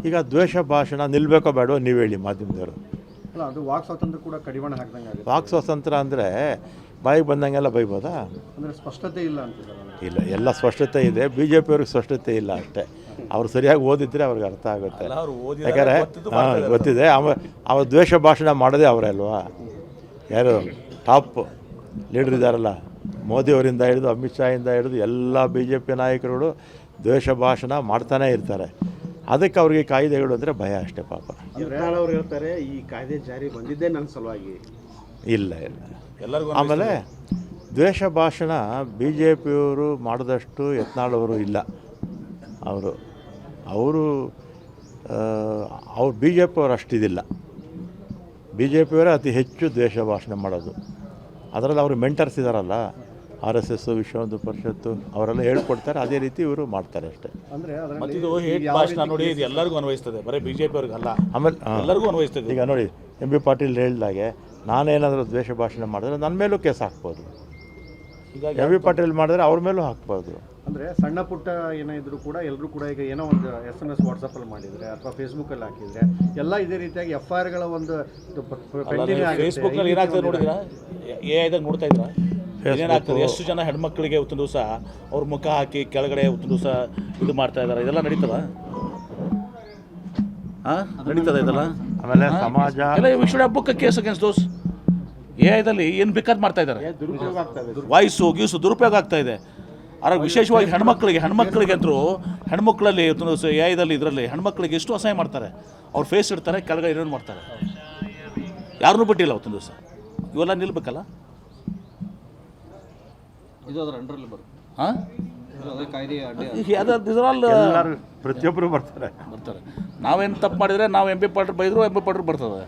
ಈಗ ದ್ವೇಷ ಭಾಷಣ ನಿಲ್ಲಬೇಕೋ ಬೇಡವೋ ನೀವು ಹೇಳಿ ಮಾಧ್ಯಮದವರು. ಅಲ್ಲ, ಅದು ವಾಕ್ ಸ್ವಾತಂತ್ರ್ಯ ಕೂಡ ಕಡಿವಾಣ ಹಾಕ್ದಂಗೆ ಆಗುತ್ತೆ. ವಾಕ್ ಸ್ವಾತಂತ್ರ್ಯ ಅಂದರೆ ಬಾಯಿಗೆ ಬಂದಂಗೆಲ್ಲ ಬೈಬೋದಾ? ಅಂದರೆ ಸ್ಪಷ್ಟತೆ ಇಲ್ಲ ಅಂತಿದ್ದಾರೆ. ಇಲ್ಲ, ಎಲ್ಲ ಸ್ಪಷ್ಟತೆ ಇದೆ. BJP-ಅವ್ರಿಗೆ ಸ್ಪಷ್ಟತೆ ಇಲ್ಲ ಅಷ್ಟೇ. ಅವ್ರು ಸರಿಯಾಗಿ ಓದಿದ್ರೆ ಅವ್ರಿಗೆ ಅರ್ಥ ಆಗುತ್ತೆ. ಯಾಕಂದರೆ ಗೊತ್ತಿದೆ. ಅವ ದ್ವೇಷ ಭಾಷಣ ಮಾಡೋದೇ ಅವರೇ ಅಲ್ವಾ? ಯಾರು ಟಾಪ್ ಲೀಡರ್ ಇದ್ದಾರಲ್ಲ, ಮೋದಿಯವರಿಂದ ಹಿಡಿದು ಅಮಿತ್ ಶಾಯಿಂದ ಹಿಡಿದು ಎಲ್ಲ BJP ನಾಯಕರುಗಳು ದ್ವೇಷ ಭಾಷಣ ಮಾಡ್ತಾನೇ ಇರ್ತಾರೆ. ಅದಕ್ಕೆ ಅವ್ರಿಗೆ ಕಾಯ್ದೆಗಳು ಅಂದರೆ ಭಯ ಅಷ್ಟೇ ಪಾಪ. ಅವ್ರು ಹೇಳ್ತಾರೆ ಈ ಕಾಯ್ದೆ ಜಾರಿ ಬಂದಿದ್ದೇ ನನ್ನ ಸಲುವಾಗಿ. ಇಲ್ಲ ಆಮೇಲೆ ದ್ವೇಷ ಭಾಷಣ BJP-ಯವರು ಮಾಡಿದಷ್ಟು ಯತ್ನಾಳವರು ಇಲ್ಲ. ಅವರು BJP-ಯವರು ಅಷ್ಟಿದಿಲ್ಲ. BJP-ಯವರೇ ಅತಿ ಹೆಚ್ಚು ದ್ವೇಷ ಭಾಷಣ ಮಾಡೋದು. ಅದರಲ್ಲಿ ಅವರು ಮೆಂಟರ್ಸ್ ಇದ್ದಾರಲ್ಲ, RSS, ವಿಶ್ವ ಹಿಂದೂ ಪರಿಷತ್ತು, ಅವರೆಲ್ಲ ಹೇಳ್ಕೊಡ್ತಾರೆ. ಅದೇ ರೀತಿ ಇವರು ಮಾಡ್ತಾರೆ ಅಷ್ಟೇ. ಇದು ಹೇಟ್ ಭಾಷಣ ನೋಡಿ, ಇದು ಎಲ್ಲರಿಗೂ ಅನ್ವಯಿಸ್ತದೆ, ಬರೀ BJP-ಅವ್ರಿಗಲ್ಲ, ಆಮೇಲೆ ಎಲ್ಲರಿಗೂ ಅನ್ವಯಿಸ್ತದೆ. ಈಗ ನೋಡಿ, MB ಪಾಟೀಲ್ ಹೇಳಿದಾಗೆ ನಾನೇನಾದರೂ ದ್ವೇಷ ಭಾಷಣ ಮಾಡಿದ್ರೆ ನನ್ನ ಮೇಲೂ ಕೇಸ್ ಹಾಕ್ಬೋದು. ಹೀಗಾಗಿ MB ಪಾಟೀಲ್ ಮಾಡಿದ್ರೆ ಅವ್ರ ಮೇಲೂ ಹಾಕ್ಬೋದು. ಅಂದರೆ ಸಣ್ಣ ಪುಟ್ಟ ಏನಿದ್ರು ಕೂಡ ಎಲ್ಲರೂ ಕೂಡ ಈಗ ಏನೋ ಒಂದು SMS ವಾಟ್ಸಪ್ಪಲ್ಲಿ ಮಾಡಿದರೆ ಅಥವಾ ಫೇಸ್ಬುಕ್ಕಲ್ಲಿ ಹಾಕಿದರೆ ಎಲ್ಲ ಇದೇ ರೀತಿಯಾಗಿ FIR-ಗಳ ಒಂದು ಫೇಸ್ಬುಕ್ನಲ್ಲಿ ಏನಾಗ್ತದೆ ನೋಡಿದ್ರಾ? AI-ದಾಗ ನೋಡ್ತಾ ಇದ್ರಾ ಏನೇನಾಗ್ತದೆ? ಎಷ್ಟು ಜನ ಹೆಣ್ಮಕ್ಳಿಗೆ ಇವತ್ತಿನ ದಿವಸ ಅವ್ರ ಮುಖ ಹಾಕಿ ಕೆಳಗಡೆ ಇವತ್ತಿನ ದಿವಸ ಇದು ಮಾಡ್ತಾ ಇದ್ದಾರೆ. ಇದೆಲ್ಲ ನಡೀತದ? ನಡೀತದೆ ಇದೆಲ್ಲ? ಆಮೇಲೆ ಸಮಾಜ ಎಲ್ಲ we should have book a case against those. AI-ದಲ್ಲಿ ಏನು ಬೇಕಾದ್ ಮಾಡ್ತಾ ಇದ್ದಾರೆ. ವಾಯ್ಸು ಗೀಸು ದುರುಪಯೋಗ ಆಗ್ತಾ ಇದೆ. ಆದ್ರೆ ವಿಶೇಷವಾಗಿ ಹೆಣ್ಮಕ್ಳಿಗೆ ಅಂತರೂ ಹೆಣ್ಮಕ್ಳಲ್ಲಿ ಇವತ್ತಿನ ದಿವಸ AI-ದಲ್ಲಿ ಇದರಲ್ಲಿ ಹೆಣ್ಮಕ್ಳಿಗೆ ಎಷ್ಟು ಅಸಹ್ಯ ಮಾಡ್ತಾರೆ. ಅವ್ರು ಫೇಸ್ ಇಡ್ತಾರೆ, ಕೆಳಗಡೆ ಏನೇನು ಮಾಡ್ತಾರೆ. ಯಾರನ್ನೂ ಬಿಟ್ಟಿಲ್ಲ ಅವತ್ತಿನ ದಿವಸ. ಇವೆಲ್ಲ ನಿಲ್ಬೇಕಲ್ಲ. ಇದು ಅದರ ಅಂಡರಲ್ಲಿ ಬರುತ್ತೆ. ಪ್ರತಿಯೊಬ್ಬರು ಬರ್ತಾರೆ. ನಾವೇನು ತಪ್ಪು ಮಾಡಿದರೆ ನಾವು MB ಪಾಟೀಲ್ ಬೈದ್ರು MB ಪಾಟೀಲ್ ಬರ್ತದೆ.